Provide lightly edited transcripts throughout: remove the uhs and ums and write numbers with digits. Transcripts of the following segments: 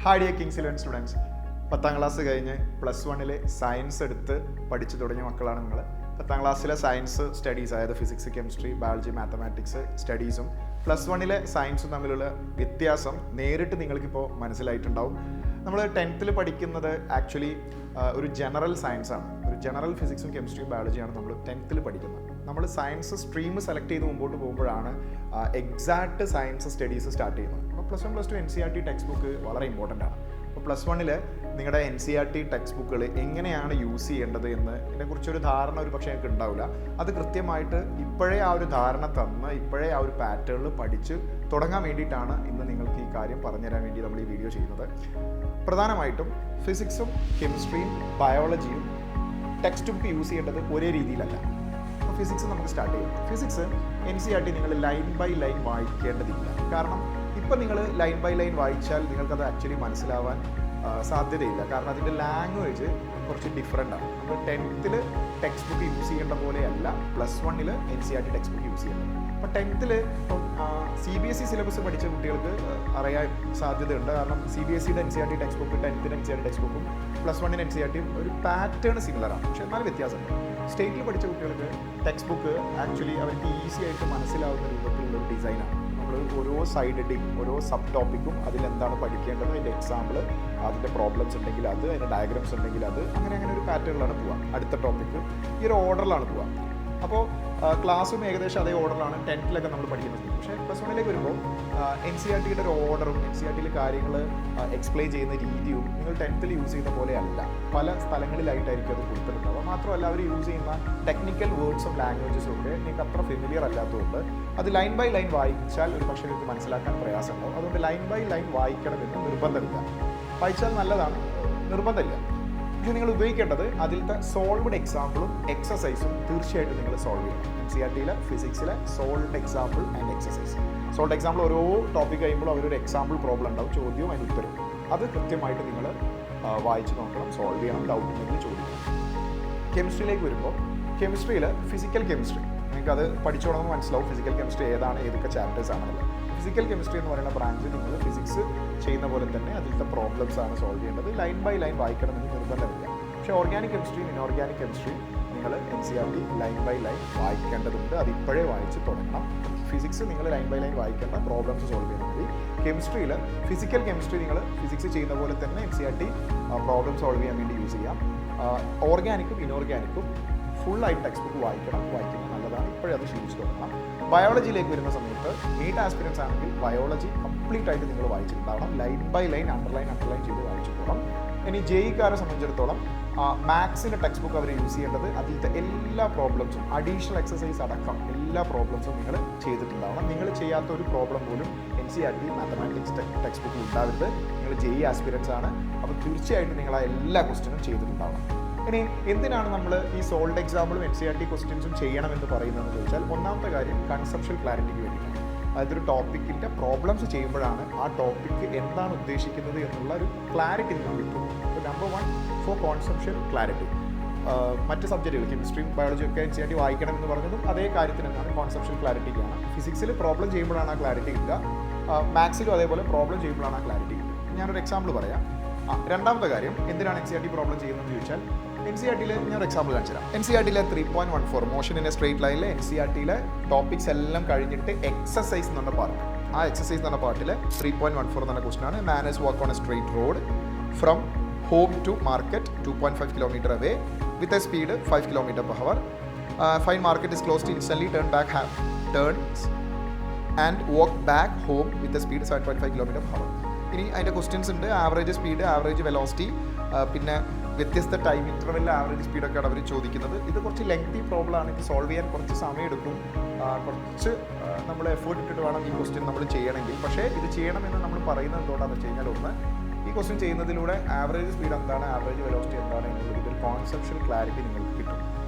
Hi dear Kings 11 students. 10ാം class കഴിഞ്ഞ് +1 science എടുത്ത് പഠിച്ചു തുടങ്ങിയ മക്കളാണ് നിങ്ങൾ. 10ാം ക്ലാസ്സിലെ സയൻസ് സ്റ്റഡീസ്, അതായത് ഫിസിക്സ്, കെമിസ്ട്രി, ബയോളജി, മാത്തമാറ്റിക്സ് സ്റ്റഡീസും +1 സയൻസും തമ്മിലുള്ള വ്യത്യാസം നേരിട്ട് നിങ്ങൾക്കിപ്പോൾ മനസ്സിലായിട്ടുണ്ടാവും. നമ്മൾ 10th പഠിക്കുന്നത് ആക്ച്വലി ഒരു ജനറൽ സയൻസാണ്. ഒരു ജനറൽ ഫിസിക്സും കെമിസ്ട്രിയും ബയോളജിയാണ് നമ്മൾ 10th പഠിക്കുന്നത്. നമ്മൾ സയൻസ് സ്ട്രീം സെലക്ട് ചെയ്ത് മുമ്പോട്ട് പോകുമ്പോഴാണ് എക്സാക്ട് സയൻസ് സ്റ്റഡീസ് സ്റ്റാർട്ട് ചെയ്യുന്നത്. അപ്പോൾ +1 +2 NCERT ടെക്സ്റ്റ് ബുക്ക് വളരെ ഇമ്പോർട്ടൻ്റ് ആണ്. അപ്പോൾ +1 നിങ്ങളുടെ NCERT ടെക്സ്റ്റ് ബുക്കുകൾ എങ്ങനെയാണ് യൂസ് ചെയ്യേണ്ടത് എന്ന് ഇതിനെക്കുറിച്ചൊരു ധാരണ ഒരു പക്ഷേ എനിക്ക് ഉണ്ടാവില്ല. അത് കൃത്യമായിട്ട് ഇപ്പോഴേ ആ ഒരു ധാരണ തന്ന് ഇപ്പോഴേ ആ ഒരു പാറ്റേണിൽ പഠിച്ച് തുടങ്ങാൻ വേണ്ടിയിട്ടാണ് ഇന്ന് നിങ്ങൾക്ക് ഈ കാര്യം പറഞ്ഞുതരാൻ വേണ്ടി നമ്മൾ ഈ വീഡിയോ ചെയ്യുന്നത്. പ്രധാനമായിട്ടും ഫിസിക്സും കെമിസ്ട്രിയും ബയോളജിയും ടെക്സ്റ്റ് ബുക്ക് യൂസ് ചെയ്യേണ്ടത് ഒരേ രീതിയിലല്ല. അപ്പോൾ ഫിസിക്സ് നമുക്ക് സ്റ്റാർട്ട് ചെയ്യാം. ഫിസിക്സ് NCERT നിങ്ങൾ ലൈൻ ബൈ ലൈൻ വായിക്കേണ്ടതില്ല. കാരണം ഇപ്പം നിങ്ങൾ ലൈൻ ബൈ ലൈൻ വായിച്ചാൽ നിങ്ങൾക്കത് ആക്ച്വലി മനസ്സിലാവാൻ സാധ്യതയില്ല. കാരണം അതിൻ്റെ ലാംഗ്വേജ് കുറച്ച് ഡിഫറെൻ്റ് ആണ്. നമ്മൾ 10th ടെക്സ്റ്റ് ബുക്ക് യൂസ് ചെയ്യേണ്ട പോലെയല്ല +1 NCERT ടെക്സ്റ്റ് ബുക്ക് യൂസ് ചെയ്യുന്നത്. അപ്പോൾ 10th ഇപ്പം CBSE സിലബസ് പഠിച്ച കുട്ടികൾക്ക് അറിയാൻ സാധ്യതയുണ്ട്. കാരണം CBSEയുടെ NCERT text book 10th NCERT text ബുക്കും +1 NCERT ഒരു പാറ്റേൺ സിമിലറാണ്. പക്ഷേ എന്നാൽ വ്യത്യാസമുണ്ട്. സ്റ്റേറ്റിൽ പഠിച്ച കുട്ടികൾക്ക് ടെക്സ്റ്റ് ബുക്ക് ആക്ച്വലി അവർക്ക് ഈസി ആയിട്ട് മനസ്സിലാവുന്ന രൂപത്തിലുള്ളൊരു ഡിസൈനാണ്. നമ്മൾ ഓരോ സൈഡ് ഹെഡിങ്, ഓരോ സബ് ടോപ്പിക്കും അതിലെന്താണ് പഠിക്കേണ്ടത്, അതിൻ്റെ എക്സാമ്പിൾ, അതിൻ്റെ പ്രോബ്ലംസ് ഉണ്ടെങ്കിൽ അത്, അതിൻ്റെ ഡയഗ്രാംസ് ഉണ്ടെങ്കിൽ അത്, അങ്ങനെ ഒരു പാറ്റേണിലാണ് പോവുക. അടുത്ത ടോപ്പിക്ക് ഈ ഒരു ഓർഡറിലാണ് പോവുക. അപ്പോൾ ക്ലാസ്സും ഏകദേശം അതേ ഓർഡറിലാണ് 10th നമ്മൾ പഠിക്കുന്നത്. പക്ഷേ +1 വരുമ്പോൾ NCERTയുടെ ഒരു ഓർഡറും NCERTയിൽ കാര്യങ്ങൾ എക്സ്പ്ലെയിൻ ചെയ്യുന്ന രീതിയും നിങ്ങൾ 10th യൂസ് ചെയ്യുന്ന പോലെ അല്ല. പല സ്ഥലങ്ങളിലായിട്ടായിരിക്കും അത് കൊടുത്തിട്ടുണ്ടാവുക. മാത്രമല്ല അവർ യൂസ് ചെയ്യുന്ന ടെക്നിക്കൽ വേർഡ്സും ലാംഗ്വേജസും ഒക്കെ നിങ്ങൾക്ക് അത്ര ഫെമിലിയർ അല്ലാത്തതുകൊണ്ട് അത് ലൈൻ ബൈ ലൈൻ വായിച്ചാൽ ഒരു പക്ഷേ നിങ്ങൾക്ക് മനസ്സിലാക്കാൻ പ്രയാസമുണ്ടാവും. അതുകൊണ്ട് ലൈൻ ബൈ ലൈൻ വായിക്കണമെന്ന് നിർബന്ധമില്ല. വായിച്ചാൽ നല്ലതാണ്, നിർബന്ധമില്ല. പക്ഷേ നിങ്ങൾ ഉപയോഗിക്കേണ്ടത് അതിലത്തെ സോൾവ്ഡ് എക്സാമ്പിളും എക്സസൈസും തീർച്ചയായിട്ടും നിങ്ങൾ സോൾവ് ചെയ്യണം. NCERTയിലെ ഫിസിക്സിലെ solved example and exercise. Solved example ഓരോ ടോപ്പിക് കഴിയുമ്പോൾ അവരൊരു എക്സാമ്പിൾ പ്രോബ്ലം ഉണ്ടാവും, ചോദ്യവും അതിന് ഉത്തരവും. അത് കൃത്യമായിട്ട് നിങ്ങൾ വായിച്ച് നോക്കണം, സോൾവ് ചെയ്യണം, ഡൗട്ട് ഉണ്ടെങ്കിൽ ചോദിക്കണം. കെമിസ്ട്രിയിലേക്ക് വരുമ്പോൾ കെമിസ്ട്രിയിൽ ഫിസിക്കൽ കെമിസ്ട്രി നിങ്ങൾക്കത് പഠിച്ചോണമെന്ന് മനസ്സിലാവും. ഫിസിക്കൽ കെമിസ്ട്രി ഏതാണ്, ഏതൊക്കെ ചാപ്റ്റേഴ്സ് ആണെന്നുള്ളത്. ഫിസിക്കൽ കെമിസ്ട്രി എന്ന് പറയുന്ന ബ്രാഞ്ച് നിങ്ങൾ ഫിസിക്സ് ചെയ്യുന്ന പോലെ തന്നെ അതിലത്തെ പ്രോബ്ലംസ് ആണ് സോൾവ് ചെയ്യേണ്ടത്. ലൈൻ ബൈ ലൈൻ വായിക്കണമെന്ന് നിർബന്ധമില്ല. പക്ഷേ ഓർഗാനിക് കെമിസ്ട്രിയും ഇനോർഗാനിക് കെമിസ്ട്രിയും നിങ്ങൾ NCERT ലൈൻ ബൈ ലൈൻ വായിക്കേണ്ടതുണ്ട്. അത് ഇപ്പോഴേ വായിച്ച് തുടങ്ങണം. ഫിസിക്സ് നിങ്ങൾ ലൈൻ ബൈ ലൈൻ വായിക്കേണ്ട, പ്രോബ്ലംസ് സോൾവ് ചെയ്യണം മതി. കെമിസ്ട്രിയിൽ ഫിസിക്കൽ കെമിസ്ട്രി നിങ്ങൾ ഫിസിക്സ് ചെയ്യുന്ന പോലെ തന്നെ NCERT പ്രോബ്ലം സോൾവ് ചെയ്യാൻ വേണ്ടി യൂസ് ചെയ്യാം. ഓർഗാനിക്കും ഇനോർഗാനിക്കും ഫുള്ളായിട്ട് ടെക്സ്റ്റ് ബുക്ക് വായിക്കുന്നത് നല്ലതാണ്. ഇപ്പോഴേ അത് ശീലിച്ച് തുടങ്ങണം. ബയോളജിയിലേക്ക് വരുന്ന സമയത്ത് നീറ്റ് ആസ്പിരൻസ് ആണെങ്കിൽ ബയോളജി കംപ്ലീറ്റ് ആയിട്ട് നിങ്ങൾ വായിച്ചിട്ടുണ്ടാവണം. ലൈൻ ബൈ ലൈൻ അണ്ടർലൈൻ ചെയ്ത് വായിച്ചു പോകണം. ഇനി JEEക്കാരെ സംബന്ധിച്ചിടത്തോളം മാത്സിൻ്റെ ടെക്സ്റ്റ് ബുക്ക് അവർ യൂസ് ചെയ്യേണ്ടത് അതിലത്തെ എല്ലാ പ്രോബ്ലംസും അഡീഷണൽ എക്സസൈസ് അടക്കം എല്ലാ പ്രോബ്ലംസും നിങ്ങൾ ചെയ്തിട്ടുണ്ടാവണം. നിങ്ങൾ ചെയ്യാത്ത ഒരു പ്രോബ്ലം പോലും NCERT മാത്തമാറ്റിക്സ് ടെക്സ്റ്റ് ബുക്കിൽ ഉണ്ടാവരുത്. നിങ്ങൾ JEE ആസ്പിരൻസ് ആണ്. അപ്പോൾ തീർച്ചയായിട്ടും നിങ്ങൾ ആ എല്ലാ ക്വസ്റ്റ്യനും ചെയ്തിട്ടുണ്ടാവണം. ഇനി എന്തിനാണ് നമ്മൾ ഈ സോൾവ്ഡ് എക്സാമ്പിളും NCERT ക്വസ്റ്റ്യൻസും ചെയ്യണമെന്ന് പറയുന്നതെന്ന് ചോദിച്ചാൽ, ഒന്നാമത്തെ കാര്യം കൺസെപ്ഷ്യൽ ക്ലാരിറ്റിക്ക് വേണ്ടിയിട്ടാണ്. അതായത് ഒരു ടോപ്പിക്കിൻ്റെ പ്രോബ്ലംസ് ചെയ്യുമ്പോഴാണ് ആ ടോപ്പിക്ക് എന്താണ് ഉദ്ദേശിക്കുന്നത് എന്നുള്ള ഒരു ക്ലാരിറ്റി നിങ്ങൾക്ക് കിട്ടും. അപ്പോൾ നമ്പർ 1 ഫോർ കോൺസെപ്ഷ്യൽ ക്ലാരിറ്റി. മറ്റ് സബ്ജക്റ്റുകൾ കെമിസ്ട്രിയും ബയോളജിയും ഒക്കെ NCERT വായിക്കണം എന്ന് പറഞ്ഞതും അതേ കാര്യത്തിന് എന്താണ്, കോൺസെപ്ഷ്യൽ ക്ലാരിറ്റിക്കാണ്. ഫിസിക്സിൽ പ്രോബ്ലം ചെയ്യുമ്പോഴാണ് ആ ക്ലാരിറ്റി കിട്ടുക. മാത്സിലും അതേപോലെ പ്രോബ്ലം ചെയ്യുമ്പോഴാണ് ആ ക്ലാരിറ്റി കിട്ടുക. ഞാനൊരു എക്സാമ്പിൾ പറയാം. രണ്ടാമത്തെ കാര്യം, എന്തിനാണ് NCERT പ്രോബ്ലം ചെയ്യുന്നതെന്ന് ചോദിച്ചാൽ, NCERTയിൽ ഞാനൊരു എക്സാമ്പിൾ കാണിച്ചു തരാം. NCERTയിലെ 3.14 മോഷൻ ഇൻ എ സ്ട്രെയിറ്റ് ലൈനിലെ NCERTയിലെ ടോപ്പിക്സ് എല്ലാം കഴിഞ്ഞിട്ട് എക്സസൈസ് എന്ന് പറഞ്ഞ പാർട്ട്, ആ എക്സസൈസ് എന്ന് പറഞ്ഞ പാർട്ടിൽ 3.14 എന്ന ക്വസ്റ്റൻ ആണ്. Manners walk on a straight road from home to market 2.5 kilometre away with a speed 5 km/h. Fine market is closed instantly, turns and walk back home with a speed 7.5 km/h. ഇനി അതിൻ്റെ questions ഉണ്ട്. Average speed, average velocity, പിന്നെ വ്യത്യസ്ത time ഇൻ്റർവെല്ലിൽ average സ്പീഡൊക്കെയാണ് അവർ ചോദിക്കുന്നത്. ഇത് കുറച്ച് lengthy problem ആണ്. ഇത് സോൾവ് ചെയ്യാൻ കുറച്ച് സമയം എടുക്കും. കുറച്ച് നമ്മൾ എഫേർട്ട് ഇട്ടിട്ട് വേണം ഈ ക്വസ്റ്റ്യൻ നമ്മൾ ചെയ്യണമെങ്കിൽ. പക്ഷേ ഇത് ചെയ്യണമെന്ന് നമ്മൾ പറയുന്നത് എന്തുകൊണ്ടാണെന്ന് വെച്ച് കഴിഞ്ഞാൽ, ഒന്ന്, ഈ ക്വസ്റ്റ്യൻ ചെയ്യുന്നതിലൂടെ ആവറേജ് സ്പീഡ് എന്താണ്, ആവറേജ് വെലോസിറ്റി എന്താണ് എന്നുള്ളത് ഒരു കോൺസെപ്ഷ്യൽ ക്ലാരിറ്റി നിങ്ങൾക്ക് കിട്ടും.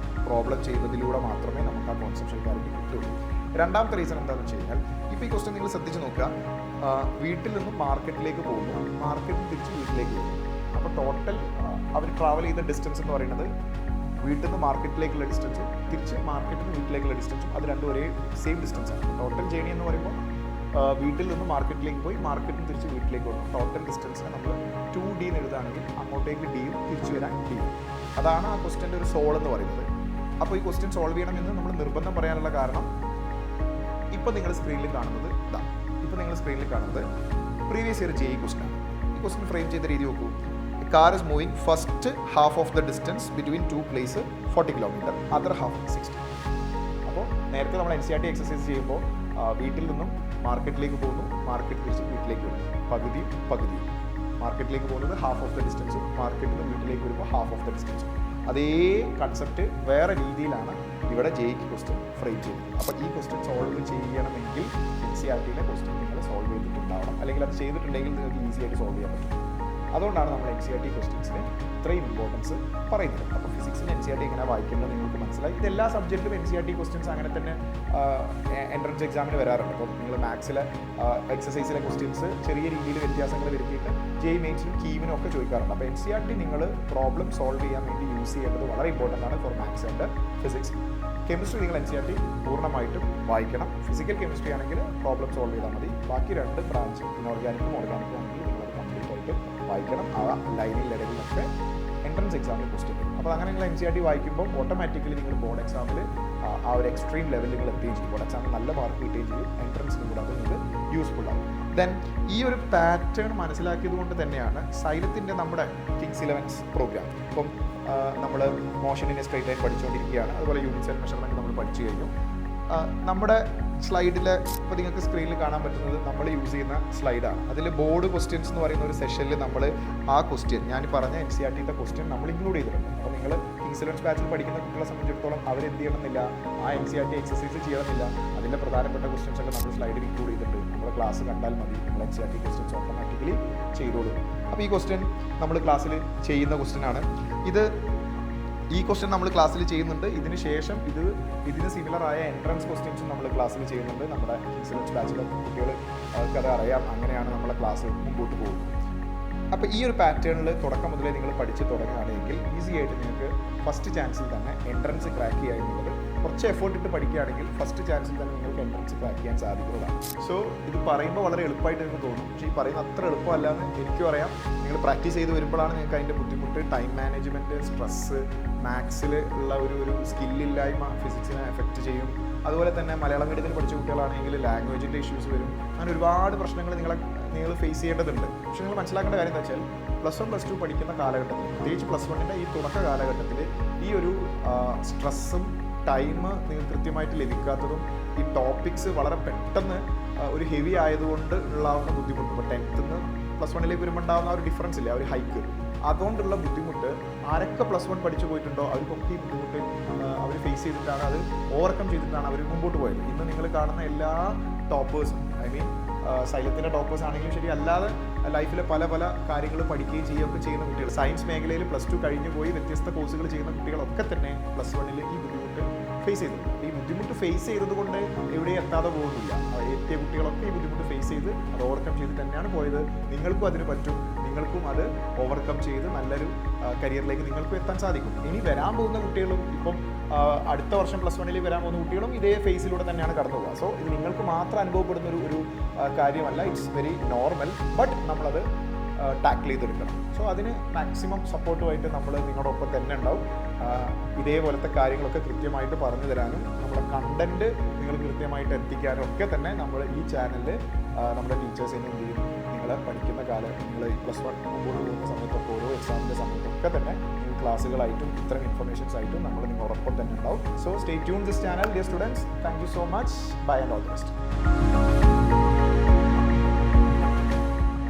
പ്രോബ്ലം ചെയ്യുന്നതിലൂടെ മാത്രമേ നമുക്ക് ആ കോൺസെപ്ഷ്യൽ ക്ലാരിറ്റി കിട്ടുള്ളൂ. രണ്ടാമത്തെ റീസൺ എന്താണെന്ന് വെച്ച് കഴിഞ്ഞാൽ, ഇപ്പോൾ ഈ ക്വസ്റ്റ്യൻ നിങ്ങൾ ശ്രദ്ധിച്ച് നോക്കുക. വീട്ടിൽ നിന്നും മാർക്കറ്റിലേക്ക് പോകുന്നു, മാർക്കറ്റിൽ തിരിച്ച് വീട്ടിലേക്ക് പോകുന്നു. അപ്പോൾ ടോട്ടൽ അവർ ട്രാവൽ ചെയ്ത ഡിസ്റ്റൻസ് എന്ന് പറയുന്നത് വീട്ടിൽ നിന്ന് മാർക്കറ്റിലേക്കുള്ള ഡിസ്റ്റൻസും തിരിച്ച് മാർക്കറ്റിൽ നിന്ന് വീട്ടിലേക്കുള്ള ഡിസ്റ്റൻസും അത് രണ്ടും ഒരേ സെയിം ഡിസ്റ്റൻസ് ആണ്. ടോട്ടൽ ജേണി എന്ന് പറയുമ്പോൾ വീട്ടിൽ നിന്ന് മാർക്കറ്റിലേക്ക് പോയി മാർക്കറ്റിൽ തിരിച്ച് വീട്ടിലേക്ക് വന്നു. ടോട്ടൽ ഡിസ്റ്റൻസിനെ നമ്മൾ എഴുതുകയാണെങ്കിൽ അങ്ങോട്ടേക്ക് ഡിയും തിരിച്ചു വരാൻ ഡിയും. അതാണ് ആ ക്വസ്റ്റ്യൻ്റെ ഒരു സോൾ എന്ന് പറയുന്നത്. അപ്പോൾ ഈ ക്വസ്റ്റ്യൻ സോൾവ് ചെയ്യണമെന്ന് നമ്മൾ നിർബന്ധം പറയാനുള്ള കാരണം ഇപ്പോൾ നിങ്ങൾ സ്ക്രീനിൽ കാണുന്നത് പ്രീവിയസ് ഇയർ JEE ക്വസ്റ്റ്യൻ ആണ്. ഈ ക്വസ്റ്റ്യൻ ഫ്രെയിം ചെയ്ത രീതി നോക്കൂ. A car is moving first half of the distance between two places 40 km, other half 60. അപ്പോൾ നേരത്തെ നമ്മൾ NCERT എക്സസൈസ് ചെയ്യുമ്പോൾ വീട്ടിൽ നിന്നും മാർക്കറ്റിലേക്ക് പോകുന്നു, മാർക്കറ്റ് തിരിച്ച് വീട്ടിലേക്ക് വരുന്നു, പകുതിയും മാർക്കറ്റിലേക്ക് പോകുന്നത് ഹാഫ് ഓഫ് ദ ഡിസ്റ്റൻസും മാർക്കറ്റിൽ നിന്ന് വീട്ടിലേക്ക് വരുമ്പോൾ ഹാഫ് ഓഫ് ദ ഡിസ്റ്റൻസും. അതേ കൺസെപ്റ്റ് വേറെ രീതിയിലാണ് ഇവിടെ JEE ക്വസ്റ്റ്യൻ ഫ്രെയിം ചെയ്യുന്നത്. അപ്പോൾ ഈ ക്വസ്റ്റ്യൻ സോൾവ് ചെയ്യണമെങ്കിൽ NCERTയിലെ ക്വസ്റ്റ്യൻ നിങ്ങൾ സോൾവ് ചെയ്തിട്ടുണ്ടാവണം, അല്ലെങ്കിൽ അത് ചെയ്തിട്ടുണ്ടെങ്കിൽ നിങ്ങൾക്ക് ഈസി ആയിട്ട് സോൾവ് ചെയ്യാൻ പറ്റും. അതുകൊണ്ടാണ് നമ്മൾ NCERT ക്വസ്റ്റ്യൻസിന് ഇത്രയും ഇമ്പോർട്ടൻസ് പറയുന്നത്. അപ്പോൾ ഫിസിക്സിന് NCERT എങ്ങനെ വായിക്കേണ്ടത് നിങ്ങൾക്ക് മനസ്സിലായി. ഇതെല്ലാ സബ്ജക്റ്റിലും NCERT ക്വസ്റ്റ്യൻസ് അങ്ങനെ തന്നെ എൻട്രൻസ് എക്സാമിന് വരാറുണ്ട്. അപ്പോൾ നിങ്ങൾ മാത്സിലെ എക്സസൈസിലെ ക്വസ്റ്റ്യൻസ് ചെറിയ രീതിയിൽ വ്യത്യാസങ്ങൾ വരുത്തിയിട്ട് JEE മെയിൻസിനും കീമിനും ഒക്കെ ചോദിക്കാറുണ്ട്. അപ്പോൾ NCERT നിങ്ങൾ പ്രോബ്ലം സോൾവ് ചെയ്യാൻ വേണ്ടി യൂസ് ചെയ്യേണ്ടത് വളരെ ഇമ്പോർട്ടൻ്റ് ആണ് for maths and physics. Chemistry നിങ്ങൾ NCERT പൂർണ്ണമായിട്ടും വായിക്കണം. ഫിസിക്കൽ കെമിസ്ട്രി ആണെങ്കിൽ പ്രോബ്ലം സോൾവ് ചെയ്താൽ മതി. ബാക്കി 2 ബ്രാഞ്ച് ഇനോർഗാനിക്കും ഓർഗാനിക്കും ആണെങ്കിൽ നിങ്ങളത് കംപ്ലീറ്റ് ആയിട്ട് വായിക്കണം. ആ ലൈനിലിടയിലൊക്കെ എൻട്രൻസ് എക്സാമിൽ ക്വസ്റ്റ്യൻ വരും. അപ്പോൾ അങ്ങനെ നിങ്ങൾ NCERT വായിക്കുമ്പോൾ ഓട്ടോമാറ്റിക്കലി നിങ്ങൾ ബോർഡ് എക്സാമിൽ ആ ഒരു എക്സ്ട്രീം ലെവലിൽ നിങ്ങൾ എത്തുകയും ചെയ്യും. ബോർഡ് എക്സാമിൽ നല്ല മാർക്ക് കിട്ടുകയും ചെയ്യും. എൻട്രൻസിനും കൂടെ അത് നിങ്ങൾക്ക് യൂസ്ഫുൾ ആവും. ദെൻ ഈ ഒരു പാറ്റേൺ മനസ്സിലാക്കിയത് കൊണ്ട് തന്നെയാണ് സൈലത്തിൻ്റെ നമ്മുടെ കിങ്സ് 11 പ്രോഗ്രാം. ഇപ്പം നമ്മൾ മോഷനിനെ സ്ട്രൈറ്റ് ലൈൻ പഠിച്ചുകൊണ്ടിരിക്കുകയാണ്. അതുപോലെ യൂണിറ്റ് സെൽ മെഷർമെൻറ്റ് നമ്മൾ പഠിച്ചു കഴിഞ്ഞു. നമ്മുടെ സ്ലൈഡിൽ ഇപ്പോൾ നിങ്ങൾക്ക് സ്ക്രീനിൽ കാണാൻ പറ്റുന്നത് നമ്മൾ യൂസ് ചെയ്യുന്ന സ്ലൈഡാണ്. അതിൽ ബോർഡ് ക്വസ്റ്റ്യൻസ് എന്ന് പറയുന്ന ഒരു സെഷനിൽ നമ്മൾ ആ ക്വസ്റ്റ്യൻ ഞാൻ പറഞ്ഞ NCERTയുടെ ക്വസ്റ്റ്യൻ നമ്മൾ ഇൻക്ലൂഡ് ചെയ്തിട്ടുണ്ട്. അപ്പോൾ നിങ്ങൾ കിങ്സ് 11 ബാച്ചിൽ പഠിക്കുന്ന കുട്ടികളെ സംബന്ധിച്ചിടത്തോളം അവരെന്ത് ചെയ്യണമെന്നില്ല, ആ NCERT എക്സസൈസ് ചെയ്യണമെന്നില്ല. അതിൻ്റെ പ്രധാനപ്പെട്ട ക്വസ്റ്റ്യൻസ് ഒക്കെ നമ്മൾ സ്ലൈഡിൽ ഇൻക്ലൂഡ് ചെയ്തിട്ടുണ്ട്. നമ്മുടെ ക്ലാസ് കണ്ടാൽ മതി, നമ്മൾ NCERT ക്വസ്റ്റ്യൻസ് ഓട്ടോമാറ്റിക്കലി ചെയ്തോളും. അപ്പോൾ ഈ ക്വസ്റ്റ്യൻ നമ്മൾ ക്ലാസ്സിൽ ചെയ്യുന്ന ക്വസ്റ്റ്യനാണ്. ഈ ക്വസ്റ്റ്യൻ നമ്മൾ ക്ലാസ്സിൽ ചെയ്യുന്നുണ്ട്. ഇതിന് ശേഷം ഇതിന് സിമിലറായ എൻട്രൻസ് ക്വസ്റ്റ്യൻസും നമ്മൾ ക്ലാസ്സിൽ ചെയ്യുന്നുണ്ട്. നമ്മുടെ കിങ്സ് 11 ബാച്ചിലെ കുട്ടികൾക്ക് അത് അറിയാം. അങ്ങനെയാണ് നമ്മളെ ക്ലാസ് മുമ്പോട്ട് പോകുന്നത്. അപ്പോൾ ഈ ഒരു പാറ്റേണിൽ തുടക്കം മുതലേ നിങ്ങൾ പഠിച്ച് തുടങ്ങുകയാണെങ്കിൽ ഈസി ആയിട്ട് നിങ്ങൾക്ക് ഫസ്റ്റ് ചാൻസിൽ തന്നെ എൻട്രൻസ് ക്രാക്ക് ചെയ്യുക എന്നുള്ളത്, കുറച്ച് എഫേർട്ട് ഇട്ട് പഠിക്കുകയാണെങ്കിൽ ഫസ്റ്റ് ചാൻസിൽ തന്നെ നിങ്ങൾക്ക് എൻട്രൻസ് ക്രാക്ക് ചെയ്യാൻ സാധിക്കുന്നതാണ്. സോ ഇത് പറയുമ്പോൾ വളരെ എളുപ്പമായിട്ട് നിങ്ങൾക്ക് തോന്നും, പക്ഷേ ഈ പറയുന്ന അത്ര എളുപ്പമല്ല എന്ന് എനിക്കും അറിയാം. നിങ്ങൾ പ്രാക്ടീസ് ചെയ്ത് വരുമ്പോഴാണ് നിങ്ങൾക്ക് അതിൻ്റെ ബുദ്ധിമുട്ട്, ടൈം മാനേജ്മെൻറ്റ്, സ്ട്രെസ്സ്, മാത്സിൽ ഉള്ള ഒരു സ്കില്ലില്ലായ്മ ഫിസിക്സിനെ എഫക്റ്റ് ചെയ്യും. അതുപോലെ തന്നെ മലയാളം മീഡിയത്തിൽ പഠിച്ച കുട്ടികളാണെങ്കിൽ ലാംഗ്വേജിൻ്റെ ഇഷ്യൂസ് വരും. അങ്ങനെ ഒരുപാട് പ്രശ്നങ്ങൾ നിങ്ങൾ ഫേസ് ചെയ്യേണ്ടതുണ്ട്. പക്ഷേ നിങ്ങൾ മനസ്സിലാക്കേണ്ട കാര്യം എന്താ വെച്ചാൽ +1 +2 പഠിക്കുന്ന കാലഘട്ടത്തിൽ, പ്രത്യേകിച്ച് +1ൻ്റെ ഈ തുടക്ക കാലഘട്ടത്തിൽ ഈ ഒരു സ്ട്രെസ്സും ടൈം നിങ്ങൾക്ക് കൃത്യമായിട്ട് ലഭിക്കാത്തതും ഈ ടോപ്പിക്സ് വളരെ പെട്ടെന്ന് ഒരു ഹെവി ആയതുകൊണ്ട് ഉള്ളാവുന്ന ബുദ്ധിമുട്ട്, ഇപ്പോൾ 10th നിന്ന് +1ലേക്ക് വരുമ്പോൾ ഉണ്ടാകുന്ന ആ ഒരു ഡിഫറൻസ് ഇല്ല, ആ ഒരു ഹൈക്ക്, അതുകൊണ്ടുള്ള ബുദ്ധിമുട്ട് ആരൊക്കെ +1 പഠിച്ചു പോയിട്ടുണ്ടോ അവർക്കൊക്കെ ഈ ബുദ്ധിമുട്ട് അവർ ഫേസ് ചെയ്തിട്ടാണ്, അത് ഓവർകം ചെയ്തിട്ടാണ് അവർ മുമ്പോട്ട് പോയത്. ഇന്ന് നിങ്ങൾ കാണുന്ന എല്ലാ ടോപ്പേഴ്സും, ഐ മീൻ സൈലത്തിൻ്റെ ടോപ്പേഴ്സ് ആണെങ്കിലും ശരി, അല്ലാതെ ലൈഫിൽ പല കാര്യങ്ങൾ പഠിക്കുകയും ചെയ്യുകയൊക്കെ ചെയ്യുന്ന കുട്ടികൾ, സയൻസ് മേഖലയിൽ +2 കഴിഞ്ഞു പോയി വ്യത്യസ്ത കോഴ്സുകൾ ചെയ്യുന്ന കുട്ടികളൊക്കെ തന്നെ +1ൽ ഈ ബുദ്ധിമുട്ട് ഫേസ് ചെയ്തിട്ടുണ്ട്. ഈ ബുദ്ധിമുട്ട് ഫേസ് ചെയ്തതുകൊണ്ട് എവിടെയും എത്താതെ പോകുന്നില്ല. എത്തിയ കുട്ടികളൊക്കെ ഈ ബുദ്ധിമുട്ട് ഫേസ് ചെയ്ത് അത് ഓവർകം ചെയ്ത് തന്നെയാണ് പോയത്. നിങ്ങൾക്കും അതിന് പറ്റും, നിങ്ങൾക്കും അത് ഓവർകം ചെയ്ത് നല്ലൊരു കരിയറിലേക്ക് നിങ്ങൾക്കും എത്താൻ സാധിക്കും. ഇനി വരാൻ പോകുന്ന കുട്ടികളും, ഇപ്പം അടുത്ത വർഷം +1ൽ വരാൻ പോകുന്ന കുട്ടികളും ഇതേ ഫേസിലൂടെ തന്നെയാണ് കടന്നു പോകുക. സോ ഇത് നിങ്ങൾക്ക് മാത്രം അനുഭവപ്പെടുന്ന ഒരു കാര്യമല്ല, ഇറ്റ്സ് വെരി നോർമൽ. ബട്ട് നമ്മളത് ടാക്കിൾ ചെയ്തെടുക്കണം. സോ അതിന് മാക്സിമം സപ്പോർട്ടുമായിട്ട് നമ്മൾ നിങ്ങളുടെ ഒപ്പം തന്നെ ഉണ്ടാവും. ഇതേപോലത്തെ കാര്യങ്ങളൊക്കെ കൃത്യമായിട്ട് പറഞ്ഞു തരാനും നമ്മുടെ കണ്ടൻറ്റ് നിങ്ങൾ കൃത്യമായിട്ട് എത്തിക്കാനും ഒക്കെ തന്നെ നമ്മൾ ഈ ചാനലിൽ നമ്മുടെ ടീച്ചേഴ്സിനെ എന്ത് ചെയ്യും, നിങ്ങൾ പഠിക്കുന്ന കാലം, നിങ്ങൾ +1 മുമ്പോട്ട് പോകുന്ന സമയത്തൊക്കെ ഓരോ എക്സാമിൻ്റെ സമയത്തൊക്കെ തന്നെ നിങ്ങൾ ക്ലാസ്സുകളായിട്ടും ഇത്തരം ഇൻഫർമേഷൻസ് ആയിട്ടും നമ്മൾ നിങ്ങളോടൊപ്പം തന്നെ ഉണ്ടാവും. So stay tune this channel dear students. Thank you so much. Bye and all the best.